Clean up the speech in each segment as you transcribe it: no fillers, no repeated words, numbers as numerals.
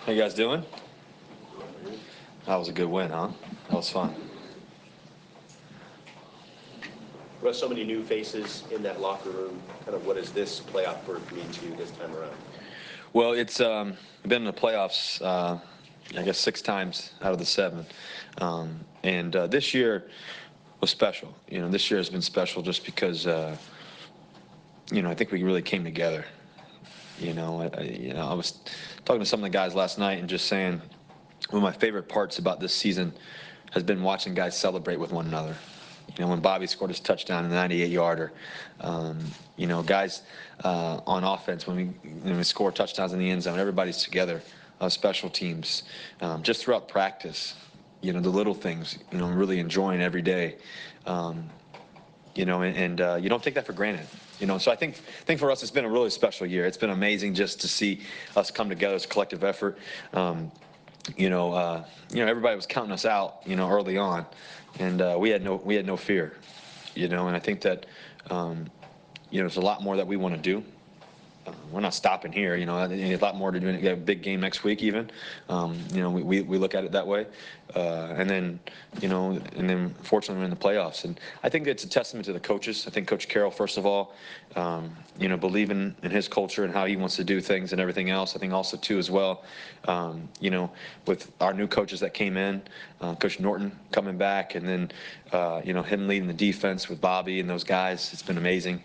How you guys doing? That was a good win, huh? That was fun. Russ, so many new faces in that locker room. Kind of what does this playoff berth mean to you this time around? Well, it's been in the playoffs, I guess 6 times out of the 7. And this year was special. This year has been special just because, I think we really came together. I was talking to some of the guys last night and just saying one of my favorite parts about this season has been watching guys celebrate with one another. When Bobby scored his touchdown in the 98-yarder, guys on offense, when we score touchdowns in the end zone, everybody's together. Special teams, just throughout practice, the little things, I'm really enjoying every day. And you don't take that for granted. So I think for us, it's been a really special year. It's been amazing just to see us come together as a collective effort. Everybody was counting us out, early on, and we had no fear, and I think that, there's a lot more that we want to do. We're not stopping here, there's a lot more to do. We have a big game next week even. We look at it that way. And then fortunately we're in the playoffs. And I think it's a testament to the coaches. I think Coach Carroll, first of all, believing in his culture and how he wants to do things and everything else. I think also too as well, with our new coaches that came in, Coach Norton coming back, and then, him leading the defense with Bobby and those guys. It's been amazing.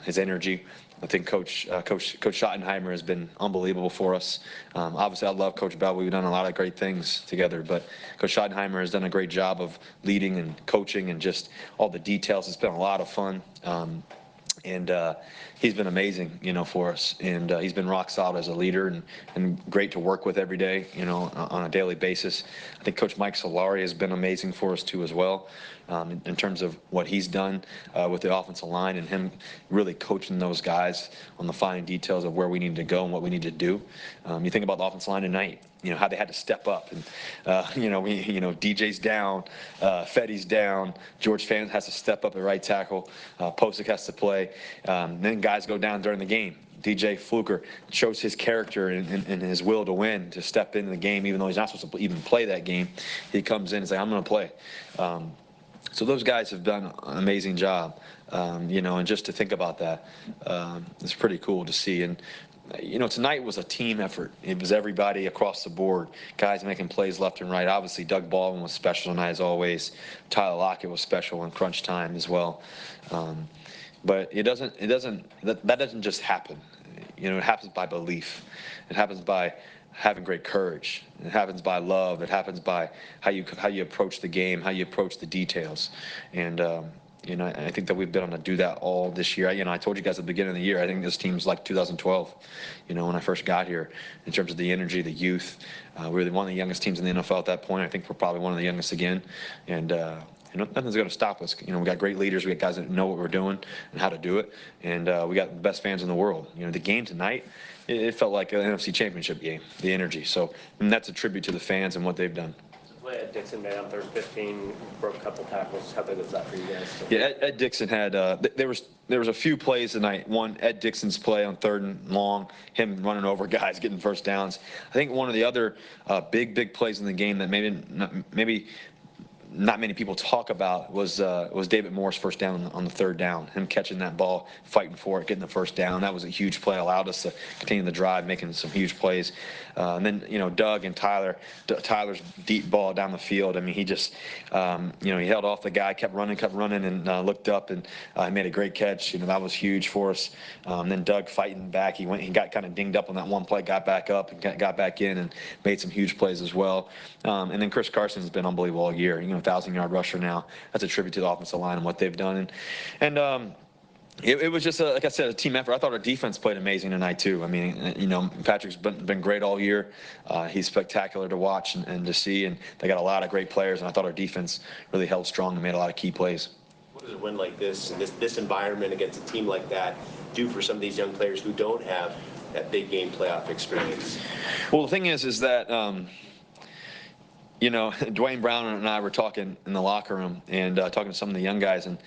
His energy. I think Coach Schottenheimer has been unbelievable for us. Obviously, I love Coach Bell. We've done a lot of great things together, but Coach Schottenheimer has done a great job of leading and coaching and just all the details. It's been a lot of fun. And he's been amazing, for us. And he's been rock solid as a leader and great to work with every day, on a daily basis. I think Coach Mike Solari has been amazing for us, too, as well, in terms of what he's done with the offensive line and him really coaching those guys on the fine details of where we need to go and what we need to do. You think about the offensive line tonight, how they had to step up. And, DJ's down, Fetty's down, George Fant has to step up at right tackle, Posick has to play. Then guys go down during the game. DJ Fluker shows his character and his will to win, to step into the game, even though he's not supposed to even play that game. He comes in and says, I'm going to play. So those guys have done an amazing job, and just to think about that, it's pretty cool to see. And, tonight was a team effort. It was everybody across the board, guys making plays left and right. Obviously, Doug Baldwin was special tonight, as always. Tyler Lockett was special in crunch time as well. But that doesn't just happen. It happens by belief. It happens by having great courage. It happens by love. It happens by how you approach the game, how you approach the details. And I think that we've been able to do that all this year. I told you guys at the beginning of the year, I think this team's like 2012, when I first got here, in terms of the energy, the youth. We were one of the youngest teams in the NFL at that point. I think we're probably one of the youngest again. And nothing's going to stop us. We got great leaders. We got guys that know what we're doing and how to do it. And we got the best fans in the world. The game tonight, it felt like an NFC Championship game, the energy. So that's a tribute to the fans and what they've done. Ed Dixon made on 3rd and 15, broke a couple tackles. How big was that for you guys? Yeah, Ed Dixon had there was a few plays tonight. One, Ed Dixon's play on 3rd and long, him running over guys, getting first downs. I think one of the other big plays in the game that maybe not many people talk about was David Moore's first down on the 3rd down. Him catching that ball, fighting for it, getting the first down. That was a huge play. Allowed us to continue the drive, making some huge plays. And then Doug and Tyler's deep ball down the field. I mean, he just he held off the guy, kept running, and looked up and made a great catch. That was huge for us. Then Doug fighting back. He got kind of dinged up on that one play, got back up and got back in and made some huge plays as well. And then Chris Carson's been unbelievable all year. 1,000-yard rusher now. That's a tribute to the offensive line and what they've done. And it was just, like I said, a team effort. I thought our defense played amazing tonight, too. I mean, Patrick's been great all year. He's spectacular to watch and to see. And they got a lot of great players. And I thought our defense really held strong and made a lot of key plays. What does a win like this and this environment against a team like that do for some of these young players who don't have that big game playoff experience? Well, the thing is that Dwayne Brown and I were talking in the locker room and talking to some of the young guys, and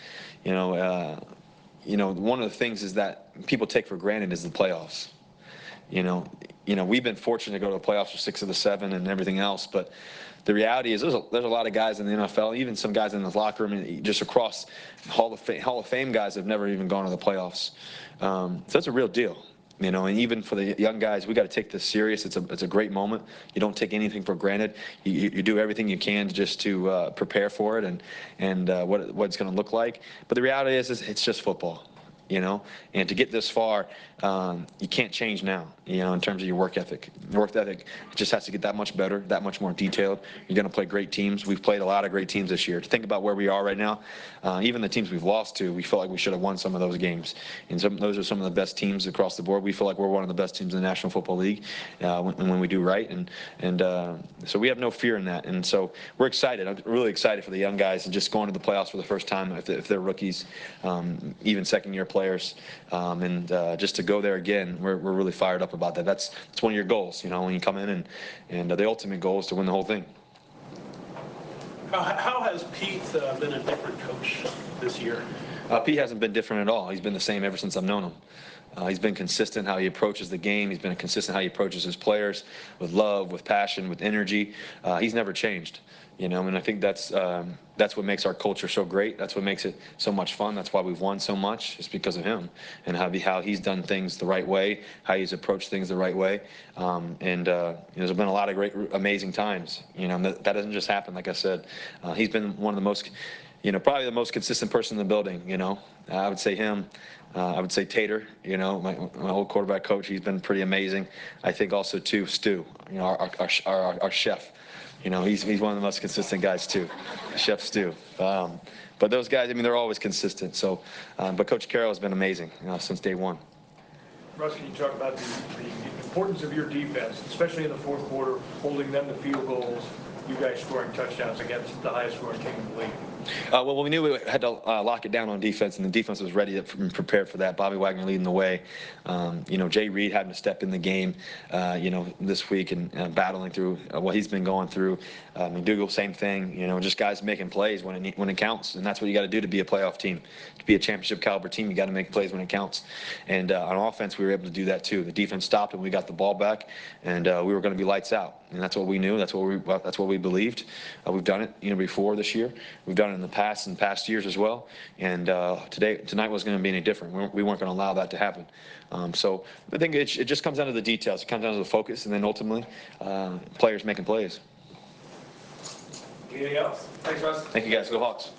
one of the things is that people take for granted is the playoffs. we've been fortunate to go to the playoffs for 6 of the 7 and everything else, but the reality is there's a lot of guys in the NFL, even some guys in the locker room, and just across Hall of Fame guys have never even gone to the playoffs. So that's a real deal. And even for the young guys, we got to take this serious. It's a great moment. You don't take anything for granted. You do everything you can just to prepare for it and what it's going to look like. But the reality is it's just football. And to get this far, you can't change now, in terms of your work ethic. Work ethic just has to get that much better, that much more detailed. You're going to play great teams. We've played a lot of great teams this year. To think about where we are right now, even the teams we've lost to, we feel like we should have won some of those games. And those are some of the best teams across the board. We feel like we're one of the best teams in the National Football League when we do right. And so we have no fear in that. And so we're excited. I'm really excited for the young guys and just going to the playoffs for the first time if they're rookies, even second-year players. And just to go there again, we're really fired up about that. That's one of your goals, when you come in, and the ultimate goal is to win the whole thing. How has Pete been a different coach this year? Pete hasn't been different at all. He's been the same ever since I've known him. He's been consistent how he approaches the game. He's been consistent how he approaches his players, with love, with passion, with energy. He's never changed. And I think that's what makes our culture so great. That's what makes it so much fun. That's why we've won so much. It's because of him and how he's done things the right way, how he's approached things the right way. There's been a lot of great, amazing times. That doesn't just happen. Like I said, he's been one of the most, probably the most consistent person in the building. I would say him. I would say Tater, my old quarterback coach. He's been pretty amazing. I think also too Stu, our chef. He's one of the most consistent guys too, Chef Stu. But those guys, they're always consistent. So, but Coach Carroll has been amazing since day one. Russ, can you talk about the importance of your defense, especially in the fourth quarter, holding them to field goals, you guys scoring touchdowns against the highest scoring team in the league? Well, we knew we had to lock it down on defense, and the defense was ready and prepared for that. Bobby Wagner leading the way. Jay Reed having to step in the game, this week and battling through what he's been going through. McDougal, same thing. Just guys making plays when it counts, and that's what you got to do to be a playoff team. To be a championship caliber team, you got to make plays when it counts. And on offense, we were able to do that too. The defense stopped, and we got the ball back, and we were going to be lights out. And that's what we knew. That's what we believed. We've done it, before this year. We've done it in past years as well. And tonight wasn't going to be any different. We weren't going to allow that to happen. So I think it just comes down to the details. It comes down to the focus, and then ultimately players making plays. Anything else? Thanks, Russ. Thank you, guys. Go Hawks.